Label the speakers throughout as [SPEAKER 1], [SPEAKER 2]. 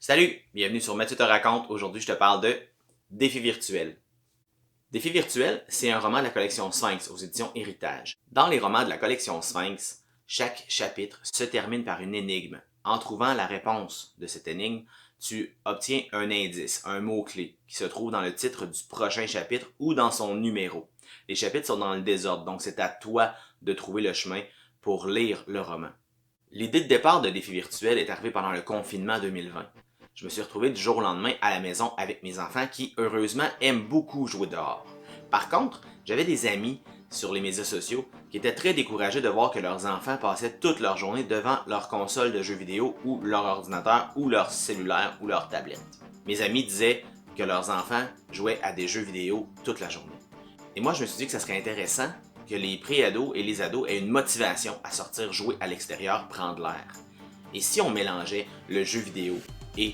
[SPEAKER 1] Salut, bienvenue sur Mathieu te raconte. Aujourd'hui, je te parle de Défi virtuel. Défi virtuel, c'est un roman de la collection Sphinx aux éditions Héritage. Dans les romans de la collection Sphinx, chaque chapitre se termine par une énigme. En trouvant la réponse de cette énigme, tu obtiens un indice, un mot-clé, qui se trouve dans le titre du prochain chapitre ou dans son numéro. Les chapitres sont dans le désordre, donc c'est à toi de trouver le chemin pour lire le roman. L'idée de départ de Défi virtuel est arrivée pendant le confinement 2020. Je me suis retrouvé du jour au lendemain à la maison avec mes enfants qui, heureusement, aiment beaucoup jouer dehors. Par contre, j'avais des amis sur les médias sociaux qui étaient très découragés de voir que leurs enfants passaient toute leur journée devant leur console de jeux vidéo ou leur ordinateur ou leur cellulaire ou leur tablette. Mes amis disaient que leurs enfants jouaient à des jeux vidéo toute la journée. Et moi, je me suis dit que ça serait intéressant que les pré-ados et les ados aient une motivation à sortir jouer à l'extérieur, prendre l'air. Et si on mélangeait le jeu vidéo et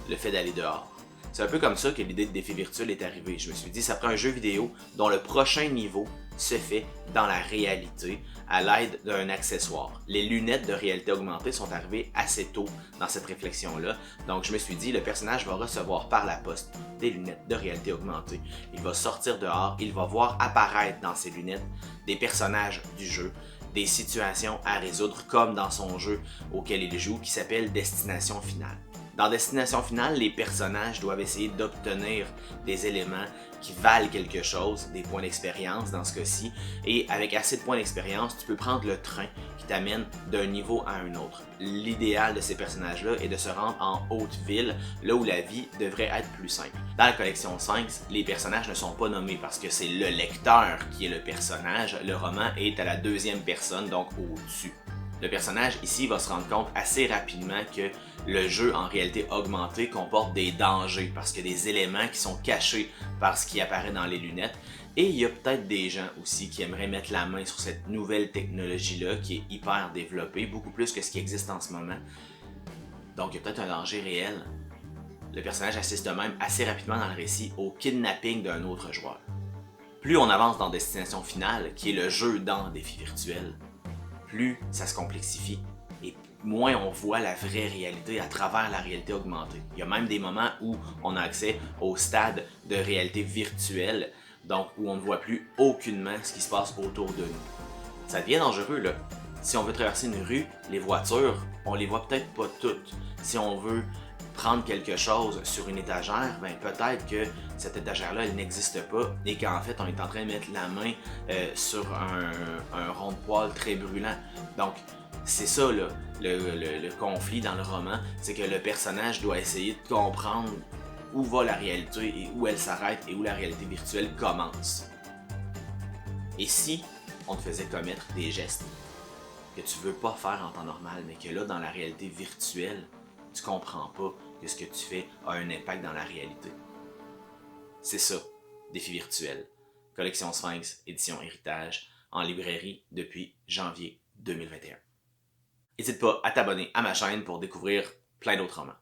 [SPEAKER 1] le fait d'aller dehors? C'est un peu comme ça que l'idée de défi virtuel est arrivée. Je me suis dit, ça prend un jeu vidéo dont le prochain niveau se fait dans la réalité à l'aide d'un accessoire. Les lunettes de réalité augmentée sont arrivées assez tôt dans cette réflexion-là. Donc je me suis dit, le personnage va recevoir par la poste des lunettes de réalité augmentée. Il va sortir dehors, il va voir apparaître dans ses lunettes des personnages du jeu, des situations à résoudre comme dans son jeu auquel il joue qui s'appelle Destination Finale. Dans Destination Finale, les personnages doivent essayer d'obtenir des éléments qui valent quelque chose, des points d'expérience dans ce cas-ci, et avec assez de points d'expérience, tu peux prendre le train qui t'amène d'un niveau à un autre. L'idéal de ces personnages-là est de se rendre en haute ville, là où la vie devrait être plus simple. Dans la collection Sphinx, les personnages ne sont pas nommés parce que c'est le lecteur qui est le personnage, le roman est à la deuxième personne, donc au-dessus. Le personnage ici va se rendre compte assez rapidement que le jeu en réalité augmentée comporte des dangers parce qu'il y a des éléments qui sont cachés par ce qui apparaît dans les lunettes. Et il y a peut-être des gens aussi qui aimeraient mettre la main sur cette nouvelle technologie-là qui est hyper développée, beaucoup plus que ce qui existe en ce moment. Donc il y a peut-être un danger réel. Le personnage assiste même assez rapidement dans le récit au kidnapping d'un autre joueur. Plus on avance dans Destination Finale, qui est le jeu dans Défi virtuel, plus ça se complexifie et moins on voit la vraie réalité à travers la réalité augmentée. Il y a même des moments où on a accès au stade de réalité virtuelle, donc où on ne voit plus aucunement ce qui se passe autour de nous. Ça devient dangereux là. Si on veut traverser une rue, les voitures, on les voit peut-être pas toutes. Si on veut prendre quelque chose sur une étagère, ben peut-être que cette étagère-là, elle n'existe pas et qu'en fait, on est en train de mettre la main sur un rond de poêle très brûlant. Donc, c'est ça là, le conflit dans le roman, c'est que le personnage doit essayer de comprendre où va la réalité et où elle s'arrête et où la réalité virtuelle commence. Et si on te faisait commettre des gestes que tu veux pas faire en temps normal, mais que là, dans la réalité virtuelle, tu comprends pas que ce que tu fais a un impact dans la réalité. C'est ça, Défi virtuel. Collection Sphinx, édition Héritage, en librairie depuis janvier 2021. N'hésite pas à t'abonner à ma chaîne pour découvrir plein d'autres romans.